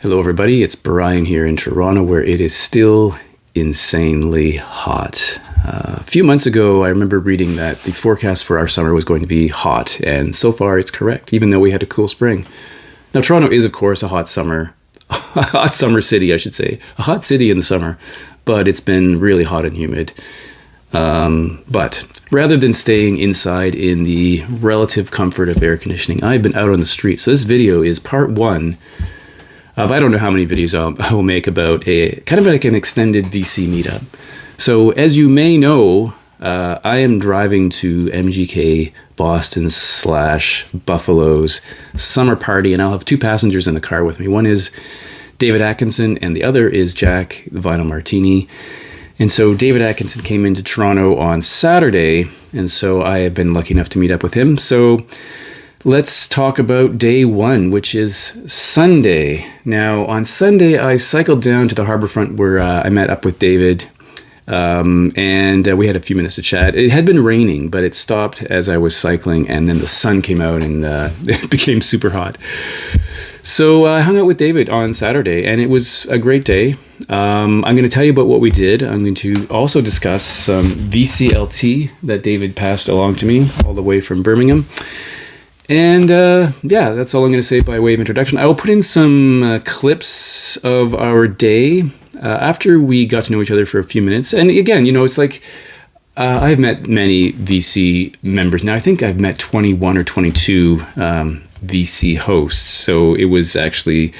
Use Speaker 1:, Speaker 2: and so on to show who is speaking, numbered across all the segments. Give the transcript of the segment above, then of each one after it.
Speaker 1: Hello everybody, it's Brian here in Toronto where it is still insanely hot. A few months ago I remember reading that the forecast for our summer was going to be hot, and so far it's correct, even though we had a cool spring. Now Toronto is of course a hot summer city I should say, a hot city in the summer, but it's been really hot and humid. But rather than staying inside in the relative comfort of air conditioning, I've been out on the street. So this video is part one of I don't know how many videos I will make about a kind of like an extended VC meetup. So as you may know, I am driving to MGK Boston / Buffalo's summer party, and I'll have two passengers in the car with me. One is David Atkinson and the other is Jack the Vinyl Martini. And so David Atkinson came into Toronto on Saturday, and so I have been lucky enough to meet up with him. So let's talk about day one, which is Sunday. Now, on Sunday, I cycled down to the harborfront where I met up with David, and we had a few minutes to chat. It had been raining, but it stopped as I was cycling, and then the sun came out, and it became super hot. So I hung out with David on Saturday, and it was a great day. I'm going to tell you about what we did. I'm going to also discuss some VCLT that David passed along to me all the way from Birmingham. And yeah, that's all I'm going to say by way of introduction. I will put in some clips of our day after we got to know each other for a few minutes. And again, you know, it's like I've met many VC members now. I think I've met 21 or 22 VC hosts. So it was actually,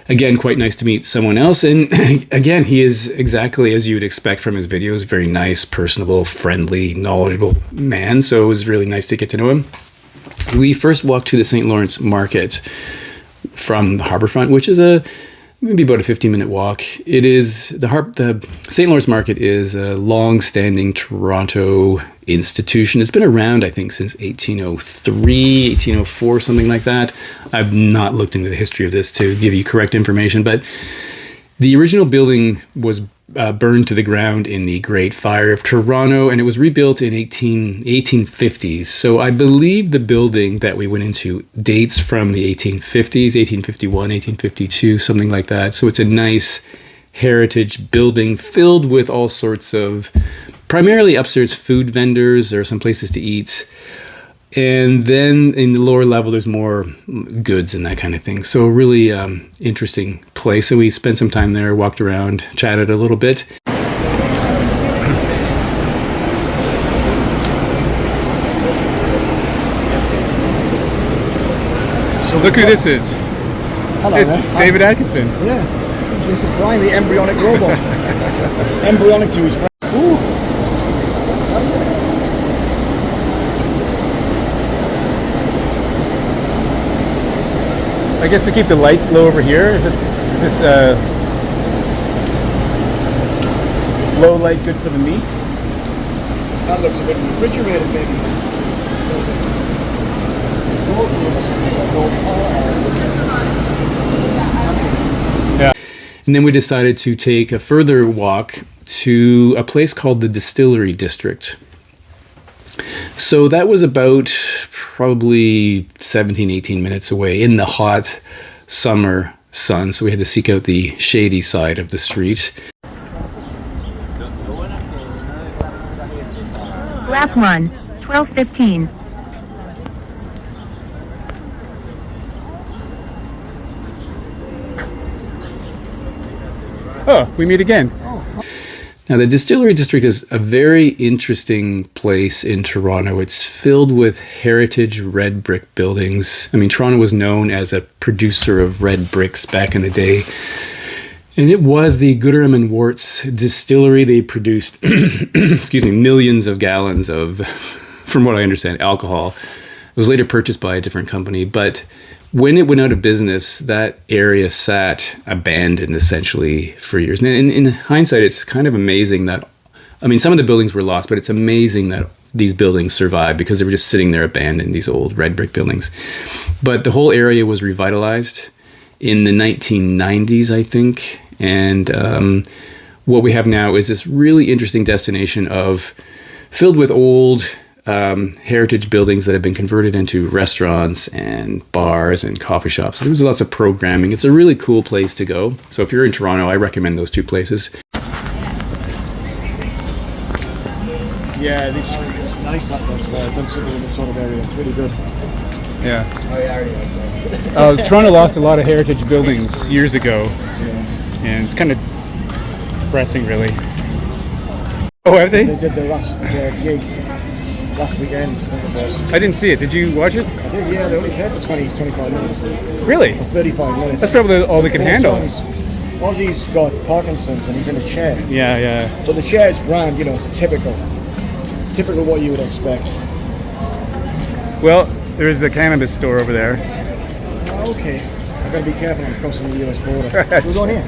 Speaker 1: again, quite nice to meet someone else. And again, he is exactly as you would expect from his videos. Very nice, personable, friendly, knowledgeable man. So it was really nice to get to know him. We first walked to the St. Lawrence Market from the harborfront, which is maybe about a 15-minute walk. It is the St. Lawrence Market is a long-standing Toronto institution. It's been around, I think, since 1803, 1804, something like that. I've not looked into the history of this to give you correct information, but the original building was burned to the ground in the Great Fire of Toronto, and it was rebuilt in 1850s. So I believe the building that we went into dates from the 1850s, 1851, 1852, something like that. So it's a nice heritage building filled with all sorts of, primarily upstairs food vendors. There are some places to eat. And then in the lower level, there's more goods and that kind of thing. So a really interesting place. So we spent some time there, walked around, chatted a little bit. So look who this is.
Speaker 2: Hello,
Speaker 1: it's David Atkinson.
Speaker 2: Yeah. This is Brian, the embryonic robot. Embryonic to his friend. Ooh.
Speaker 1: I guess to keep the lights low over here. Is this low light good for the meat?
Speaker 2: That looks a bit refrigerated, maybe.
Speaker 1: Yeah. And then we decided to take a further walk to a place called the Distillery District. So that was about probably 17, 18 minutes away in the hot summer sun. So we had to seek out the shady side of the street.
Speaker 3: Lap 1, 12:15.
Speaker 1: Oh, we meet again. Now, the Distillery District is a very interesting place in Toronto. It's filled with heritage red brick buildings. I mean, Toronto was known as a producer of red bricks back in the day. And it was the Gooderham and Worts distillery. They produced, excuse me, millions of gallons of, from what I understand, alcohol. It was later purchased by a different company, but when it went out of business, that area sat abandoned essentially for years. And in hindsight, it's kind of amazing that, I mean, some of the buildings were lost, but it's amazing that these buildings survived because they were just sitting there abandoned, these old red brick buildings. But the whole area was revitalized in the 1990s, I think. And what we have now is this really interesting destination filled with old heritage buildings that have been converted into restaurants and bars and coffee shops. There's lots of programming. It's a really cool place to go. So if you're in Toronto, I recommend those two places.
Speaker 2: Yeah, it's nice that they've done something in this sort of area. It's really good.
Speaker 4: Yeah. Toronto lost a lot of heritage buildings years ago, and it's kind of depressing, really. Oh, have they?
Speaker 2: They did the last gig last weekend, I think it was.
Speaker 4: I didn't see it. Did you watch it?
Speaker 2: I did, yeah. They only played for 25 minutes.
Speaker 4: Really?
Speaker 2: 35 minutes.
Speaker 4: That's probably all they can handle.
Speaker 2: Ozzy's got Parkinson's and he's in a chair.
Speaker 4: Yeah.
Speaker 2: But the chair is grand, it's typical. Typical what you would expect.
Speaker 4: Well, there is a cannabis store over there.
Speaker 2: Okay. I've got to be careful I'm crossing the US border. We're going here.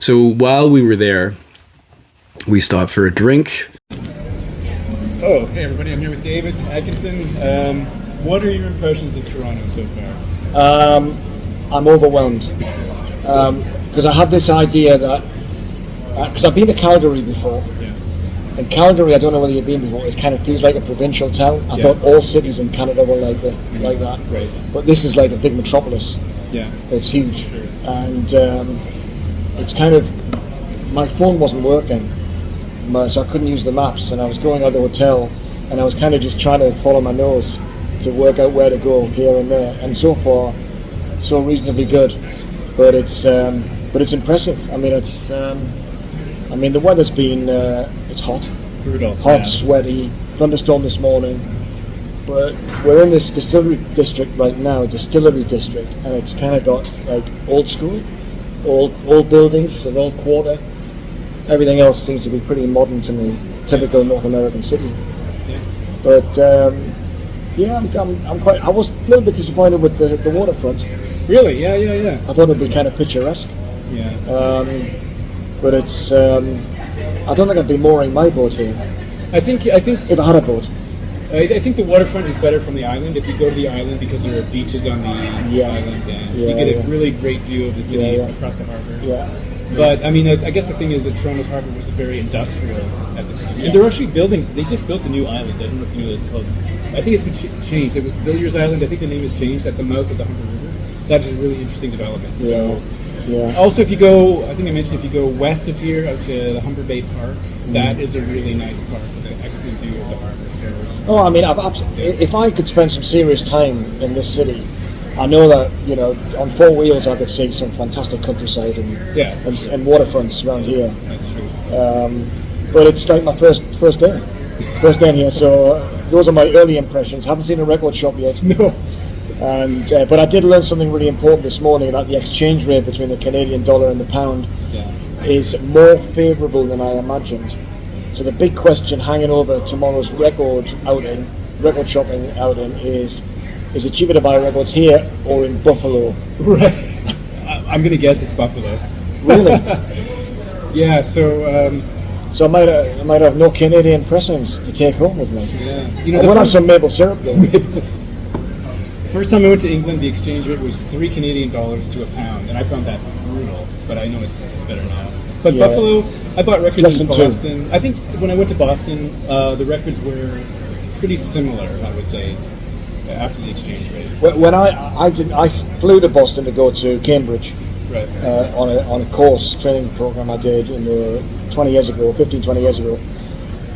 Speaker 1: So while we were there, we stopped for a drink.
Speaker 4: Oh, hey everybody, I'm here with David Atkinson. What are your impressions of Toronto so far?
Speaker 2: I'm overwhelmed. Because I had this idea that... Because I've been to Calgary before.
Speaker 4: Yeah.
Speaker 2: And Calgary, I don't know whether you've been before, it kind of feels like a provincial town. I thought all cities in Canada were like that.
Speaker 4: Right.
Speaker 2: But this is like a big metropolis.
Speaker 4: Yeah.
Speaker 2: It's huge.
Speaker 4: Sure.
Speaker 2: And it's kind of... My phone wasn't working, so I couldn't use the maps. And I was going out the hotel, and I was kind of just trying to follow my nose to work out where to go here and there. And so far, so reasonably good. But it's impressive. I mean, the weather's been it's hot,
Speaker 4: Brutal.
Speaker 2: hot, sweaty, thunderstorm this morning. But we're in this distillery district right now, and it's kind of got like old school, old buildings, so old quarter. Everything else seems to be pretty modern to me, typical North American city.
Speaker 4: Yeah.
Speaker 2: But I'm quite. I was a little bit disappointed with the waterfront.
Speaker 4: Really? Yeah.
Speaker 2: I thought it'd be kind of picturesque.
Speaker 4: Yeah.
Speaker 2: But it's. I don't think I'd be mooring my boat here
Speaker 4: I think
Speaker 2: if I had a boat.
Speaker 4: I think the waterfront is better from the island. If you go to the island, because there are beaches on the island, and you get a really great view of the city across the harbor.
Speaker 2: Yeah.
Speaker 4: But I mean, I guess the thing is that Toronto's harbor was very industrial at the time, and they're actually building. They just built a new island. I don't know if you know this called. I think it's been changed. It was Villiers Island. I think the name has changed at the mouth of the Humber River. That's a really interesting development. So.
Speaker 2: Yeah.
Speaker 4: Also, if you go, I think I mentioned, if you go west of here out to the Humber Bay Park, that is a really nice park with an excellent view of the harbor. So.
Speaker 2: Oh, I mean, if I could spend some serious time in this city, I know that on four wheels I could see some fantastic countryside and waterfronts around here.
Speaker 4: That's true.
Speaker 2: But it's like my first day in here, so those are my early impressions. Haven't seen a record shop yet.
Speaker 4: No.
Speaker 2: And but I did learn something really important this morning, that the exchange rate between the Canadian dollar and the pound is more favourable than I imagined. So the big question hanging over tomorrow's record shopping outing is it cheaper to buy records here or in Buffalo?
Speaker 4: Right. I'm going to guess it's Buffalo.
Speaker 2: Really?
Speaker 4: Yeah. So.
Speaker 2: So I might have no Canadian pressings to take home with me.
Speaker 4: Yeah.
Speaker 2: I want to have some maple syrup though.
Speaker 4: First time I went to England, the exchange rate was $3 Canadian to a pound, and I found that brutal. But I know it's better now. But Buffalo, I bought records in Boston. I think when I went to Boston, the records were pretty similar, I would say, after the exchange rate.
Speaker 2: When I flew to Boston to go to Cambridge,
Speaker 4: right,
Speaker 2: on a course training program I did 15, 20 years ago.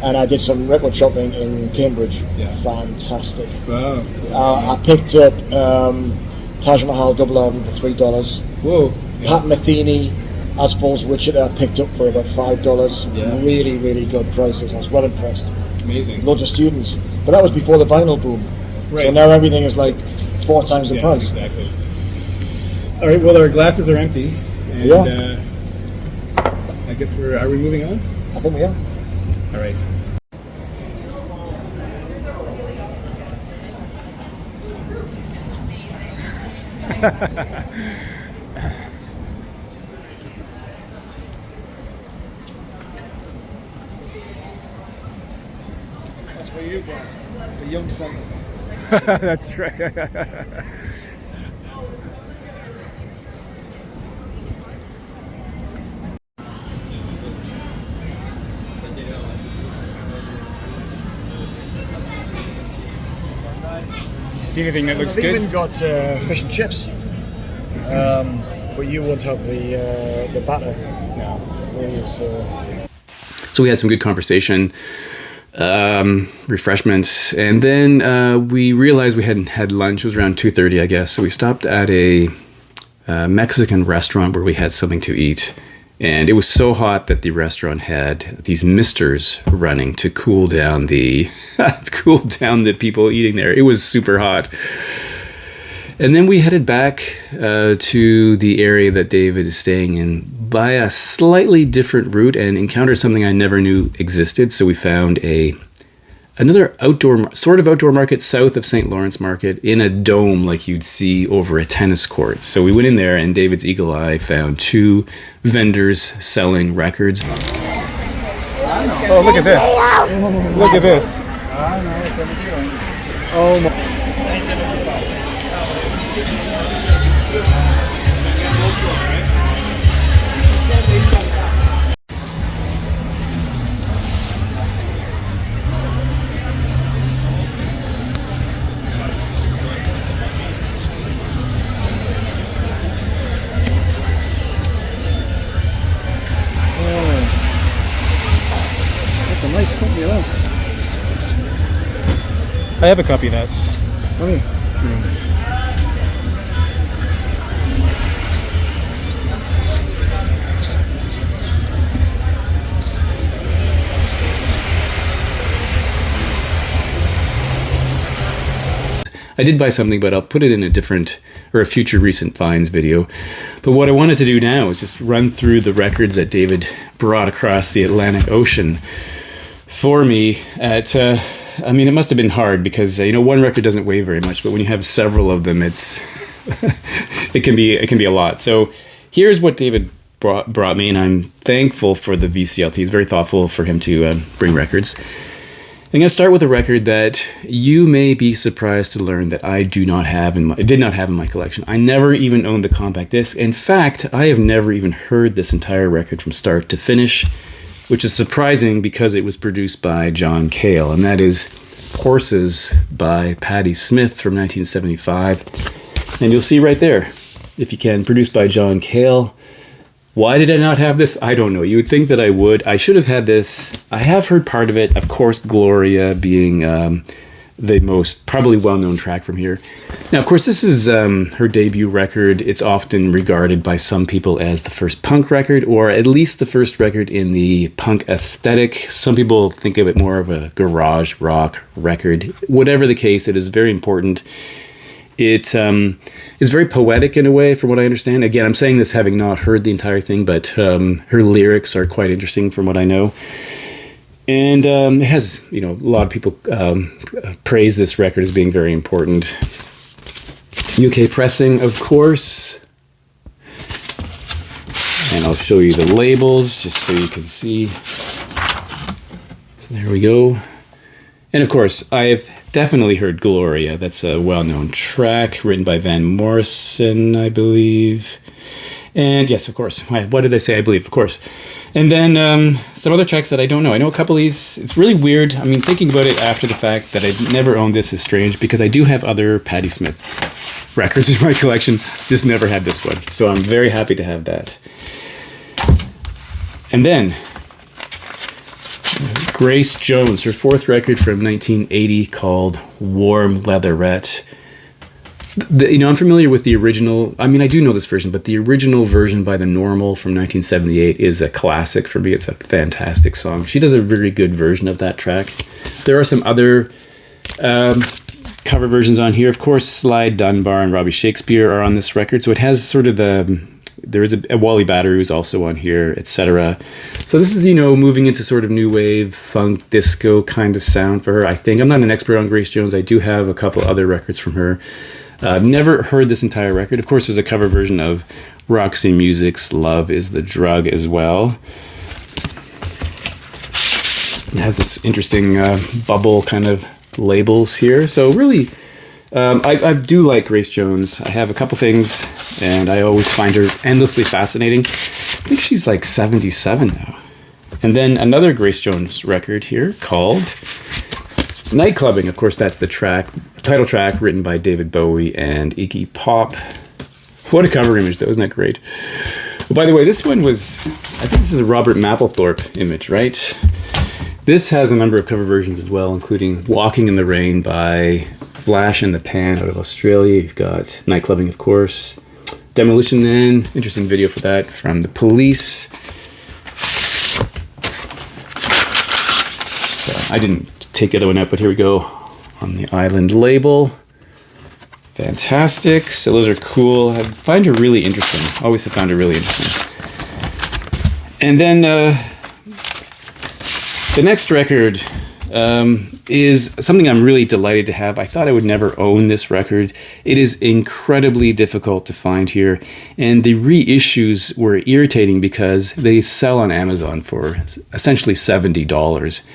Speaker 2: And I did some record shopping in Cambridge. Yeah. Fantastic.
Speaker 4: Wow.
Speaker 2: I picked up Taj Mahal double album for $3.
Speaker 4: Whoa. Yeah.
Speaker 2: Pat Metheny, As Falls Wichita, I picked up for about $5.
Speaker 4: Yeah.
Speaker 2: Really, really good prices. I was well impressed.
Speaker 4: Amazing.
Speaker 2: Loads of students. But that was before the vinyl boom. Right. So now everything is like 4 times the price.
Speaker 4: Exactly. All right, well, our glasses are empty. And, I guess are we moving on?
Speaker 2: I think we are.
Speaker 4: All right.
Speaker 2: That's for you, Brian. The young son.
Speaker 4: That's right. See anything that looks
Speaker 2: I've
Speaker 4: good?
Speaker 2: even got fish and chips, but you won't have the batter.
Speaker 4: No.
Speaker 1: So we had some good conversation, refreshments, and then we realized we hadn't had lunch. It was around 2:30, I guess. So we stopped at a Mexican restaurant where we had something to eat. And it was so hot that the restaurant had these misters running to cool down the people eating there. It was super hot. And then we headed back to the area that David is staying in by a slightly different route and encountered something I never knew existed. So we found another outdoor market south of St. Lawrence Market in a dome like you'd see over a tennis court. So we went in there and David's eagle eye found 2 vendors selling records.
Speaker 4: Oh, look at this. Look at this. Oh my.
Speaker 2: That's a nice company of that.
Speaker 4: I have a copy of that.
Speaker 2: Oh, yeah.
Speaker 1: I did buy something, but I'll put it in a future recent finds video. But what I wanted to do now is just run through the records that David brought across the Atlantic Ocean for me it must have been hard because, one record doesn't weigh very much, but when you have several of them, it can be a lot. So here's what David brought me, and I'm thankful for the VCLT. It's very thoughtful for him to bring records. I'm going to start with a record that you may be surprised to learn that I did not have in my collection. I never even owned the compact disc. In fact, I have never even heard this entire record from start to finish, which is surprising because it was produced by John Cale, and that is Horses by Patti Smith from 1975. And you'll see right there, if you can, produced by John Cale. Why did I not have this? I don't know. You would think that I would. I should have had this. I have heard part of it. Of course, Gloria being the most probably well-known track from here. Now, of course, this is her debut record. It's often regarded by some people as the first punk record, or at least the first record in the punk aesthetic. Some people think of it more of a garage rock record. Whatever the case, it is very important. It is very poetic in a way, from what I understand. Again, I'm saying this having not heard the entire thing, but her lyrics are quite interesting from what I know. And it has, a lot of people praise this record as being very important. UK pressing, of course. And I'll show you the labels just so you can see. So there we go. And of course, I've definitely heard Gloria. That's a well-known track written by Van Morrison, I believe. And yes, of course. What did I say? I believe, of course. And then some other tracks that I don't know. I know a couple of these. It's really weird. I mean, thinking about it after the fact that I've never owned this is strange because I do have other Patti Smith records in my collection. Just never had this one. So I'm very happy to have that. And then Grace Jones, her 4th record from 1980 called Warm Leatherette. I'm familiar with the original. I mean, I do know this version, but the original version by The Normal from 1978 is a classic for me. It's a fantastic song. She does a very good version of that track. There are some other cover versions on here. Of course, Sly Dunbar and Robbie Shakespeare are on this record, so it has sort of there is a Wally Battery who's also on here, etc. So this is, moving into sort of new wave, funk, disco kind of sound for her, I think. I'm not an expert on Grace Jones. I do have a couple other records from her. I've never heard this entire record. Of course, there's a cover version of Roxy Music's Love is the Drug as well. It has this interesting bubble kind of labels here. So really, I do like Grace Jones. I have a couple things, and I always find her endlessly fascinating. I think she's like 77 now. And then another Grace Jones record here called Night Clubbing. Of course, that's the track title track written by David Bowie and Iggy Pop. What a cover image, though. Isn't that great? Well, by the way, this one was, I think this is a Robert Mapplethorpe image, right? This has a number of cover versions as well, including Walking in the Rain by Flash in the Pan out of Australia. You've got Nightclubbing, of course. Demolition Man, interesting video for that from The Police. So I didn't take the other one out, but here we go on the Island label. Fantastic. So those are cool. I find her really interesting. Always have found her really interesting. And then the next record is something I'm really delighted to have. I thought I would never own this record. It is incredibly difficult to find here, and the reissues were irritating because they sell on Amazon for essentially $70,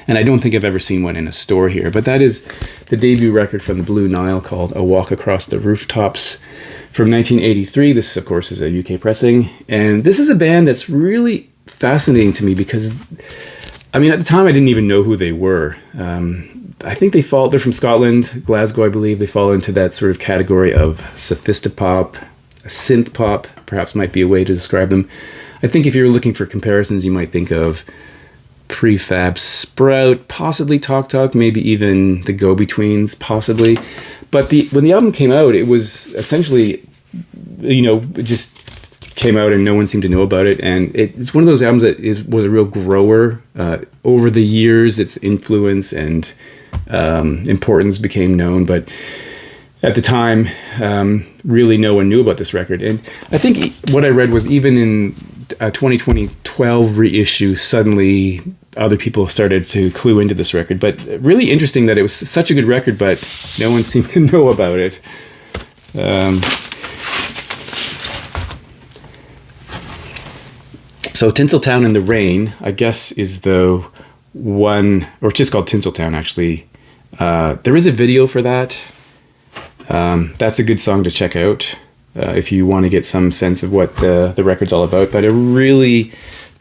Speaker 1: and I don't think I've ever seen one in a store here. But that is the debut record from the Blue Nile called A Walk Across the Rooftops from 1983. This, of course, is a UK pressing, and this is a band that's really fascinating to me because, I mean, at the time, I didn't even know who they were. I think they're from Scotland, Glasgow, I believe. They fall into that sort of category of sophistopop, synth pop, perhaps might be a way to describe them. I think if you're looking for comparisons, you might think of Prefab Sprout, possibly Talk Talk, maybe even the Go-Betweens, possibly. But when the album came out, it was essentially, it just came out and no one seemed to know about it, and it's one of those albums that was a real grower. Over the years, its influence and importance became known, but at the time, really no one knew about this record. And I think what I read was even in a 2012 reissue, suddenly other people started to clue into this record. But really interesting that it was such a good record, but no one seemed to know about it. So Tinseltown in the Rain, I guess, is the one, or it's just called Tinseltown, actually. There is a video for that. That's a good song to check out if you want to get some sense of what the record's all about. But a really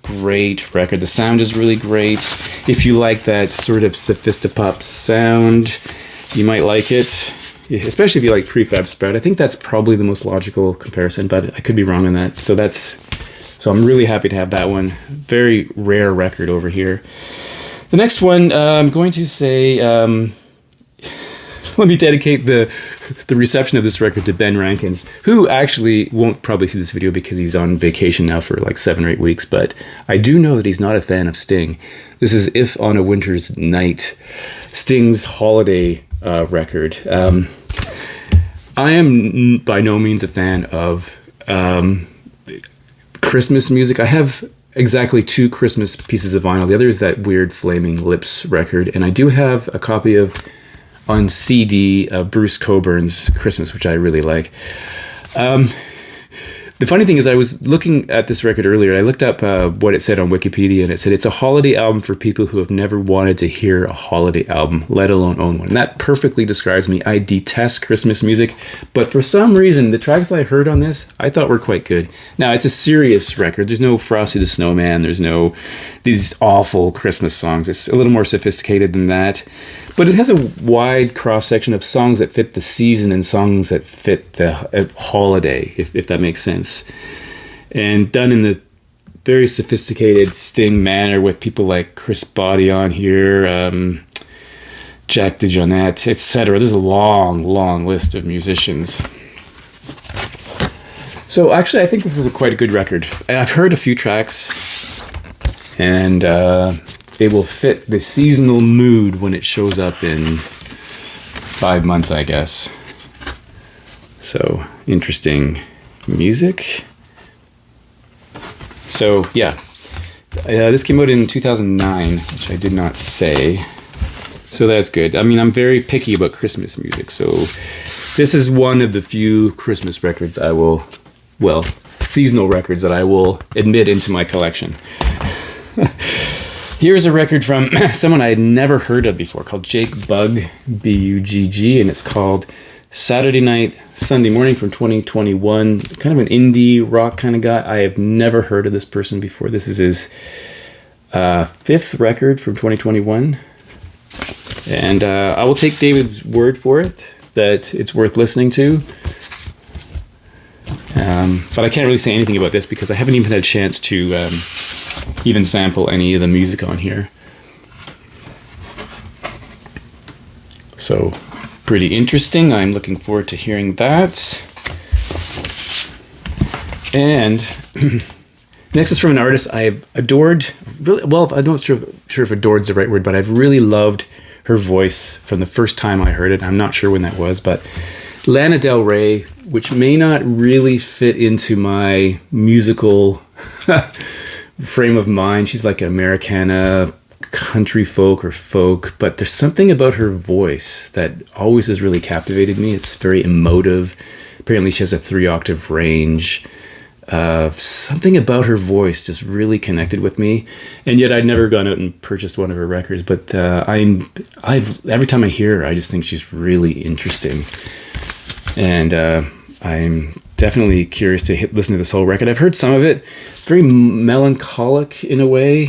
Speaker 1: great record. The sound is really great. If you like that sort of sophistopop sound, you might like it. Especially if you like Prefab Sprout. I think that's probably the most logical comparison, but I could be wrong on that. So I'm really happy to have that one. Very rare record over here. The next one, I'm going to say, let me dedicate the reception of this record to Ben Rankins, who actually won't probably see this video because he's on vacation now for like 7 or 8 weeks, but I do know that he's not a fan of Sting. This is If on a Winter's Night, Sting's holiday record. I am by no means a fan of Christmas music. I have exactly 2 Christmas pieces of vinyl. The other is that weird Flaming Lips record, and I do have a copy of, on CD, Bruce Coburn's Christmas, which I really like. The funny thing is, I was looking at this record earlier. I looked up what it said on Wikipedia, and it said it's a holiday album for people who have never wanted to hear a holiday album, let alone own one. And that perfectly describes me. I detest Christmas music, but for some reason, the tracks that I heard on this, I thought were quite good. Now, it's a serious record. There's no Frosty the Snowman. There's no these awful Christmas songs. It's a little more sophisticated than that. But it has a wide cross-section of songs that fit the season and songs that fit the holiday, if that makes sense. And done in the very sophisticated Sting manner with people like Chris Botti on here, Jack DeJohnette, etc. There's a long, long list of musicians. So actually, I think this is quite a good record. And I've heard a few tracks, and it will fit the seasonal mood when it shows up in 5 months, I guess. So, interesting music. So, yeah. This came out in 2009, which I did not say. So that's good. I mean, I'm very picky about Christmas music. So this is one of the few Christmas records I will, well, seasonal records that I will admit into my collection. Here's a record from someone I had never heard of before called Jake Bugg, B-U-G-G, and it's called Saturday Night, Sunday Morning from 2021. Kind of an indie rock kind of guy. I have never heard of this person before. This is his 5th record from 2021. And I will take David's word for it that it's worth listening to. But I can't really say anything about this because I haven't even had a chance to even sample any of the music on here. So, pretty interesting. I'm looking forward to hearing that. And next is from an artist I've adored. Really, well, I'm not sure if adored's the right word, but I've really loved her voice from the first time I heard it. I'm not sure when that was, but Lana Del Rey, which may not really fit into my musical frame of mind. She's like an Americana, country folk or folk, but there's something about her voice that always has really captivated me. It's very emotive. Apparently she has a 3-octave range. Something about her voice just really connected with me, and yet I'd never gone out and purchased one of her records. But every time I hear her, I just think she's really interesting, and I'm definitely curious to listen to this whole record. I've heard some of it. It's very melancholic in a way.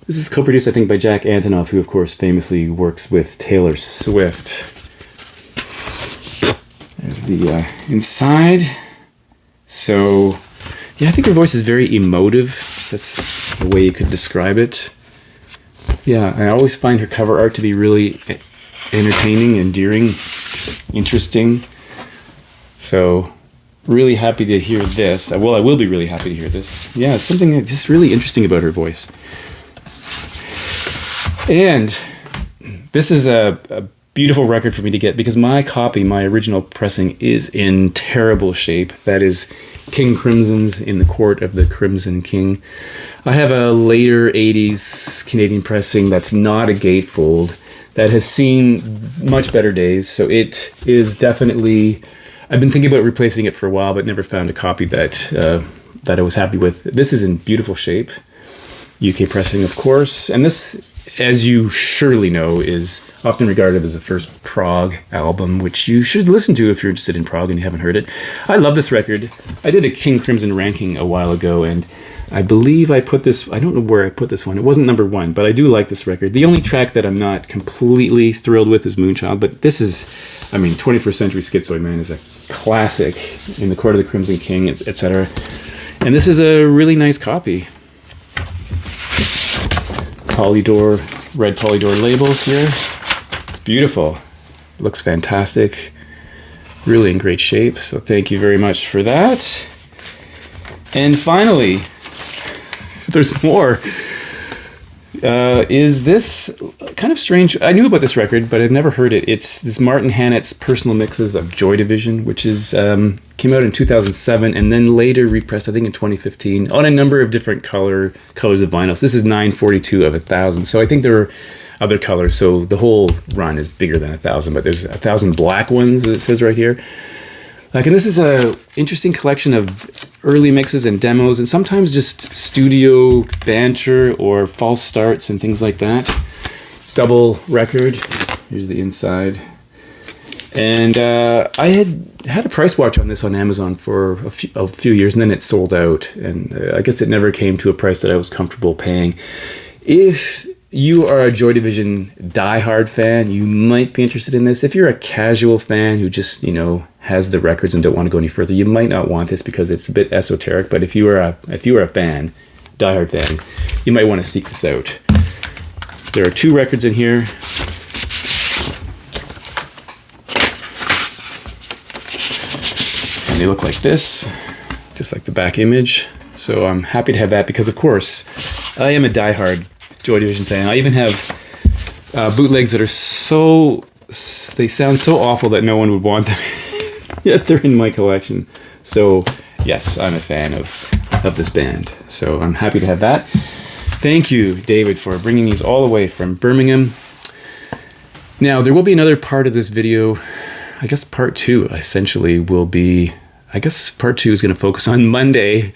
Speaker 1: This is co-produced, I think, by Jack Antonoff, who of course famously works with Taylor Swift. There's the inside. So, yeah, I think her voice is very emotive. That's the way you could describe it. Yeah, I always find her cover art to be really entertaining, endearing, interesting. So, really happy to hear this. Well, I will be really happy to hear this. Yeah, it's something just really interesting about her voice. And this is a beautiful record for me to get because my copy, my original pressing, is in terrible shape. That is King Crimson's In the Court of the Crimson King. I have a later 80s Canadian pressing that's not a gatefold that has seen much better days. So it is definitely, I've been thinking about replacing it for a while, but never found a copy that I was happy with. This is in beautiful shape. UK pressing, of course. And this, as you surely know, is often regarded as the first prog album, which you should listen to if you're interested in prog and you haven't heard it. I love this record. I did a King Crimson ranking a while ago, and I believe I put this, I don't know where I put this one. It wasn't number 1, but I do like this record. The only track that I'm not completely thrilled with is Moonchild, but this is, I mean, 21st Century Schizoid Man is a classic, In the Court of the Crimson King, etc. And this is a really nice copy. Polydor, red Polydor labels here. It's beautiful. It looks fantastic. Really in great shape. So thank you very much for that. And finally, there's more. Is this kind of strange? I knew about this record, but I'd never heard it. It's this Martin Hannett's personal mixes of Joy Division, which is came out in 2007 and then later repressed, I think, in 2015 on a number of different colors of vinyls. This is 942 of 1,000. So I think there are other colors. So the whole run is bigger than 1,000, but there's 1,000 black ones, as it says right here. And this is a interesting collection of early mixes and demos, and sometimes just studio banter or false starts and things like that. Double record. Here's the inside. And I had a price watch on this on Amazon for a few years, and then it sold out. And I guess it never came to a price that I was comfortable paying. If you are a Joy Division diehard fan, you might be interested in this. If you're a casual fan who just, has the records and don't want to go any further, you might not want this because it's a bit esoteric. But if you are a fan, diehard fan, you might want to seek this out. There are 2 records in here. And they look like this, just like the back image. So I'm happy to have that because, of course, I am a diehard Joy Division fan. I even have bootlegs that are they sound so awful that no one would want them. Yet they're in my collection. So yes, I'm a fan of this band. So I'm happy to have that. Thank you, David, for bringing these all the way from Birmingham. Now, there will be another part of this video. I guess part 2 essentially will be, part 2 is going to focus on Monday.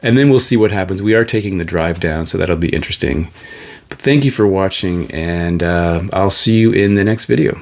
Speaker 1: And then we'll see what happens. We are taking the drive down, so that'll be interesting. But thank you for watching, and I'll see you in the next video.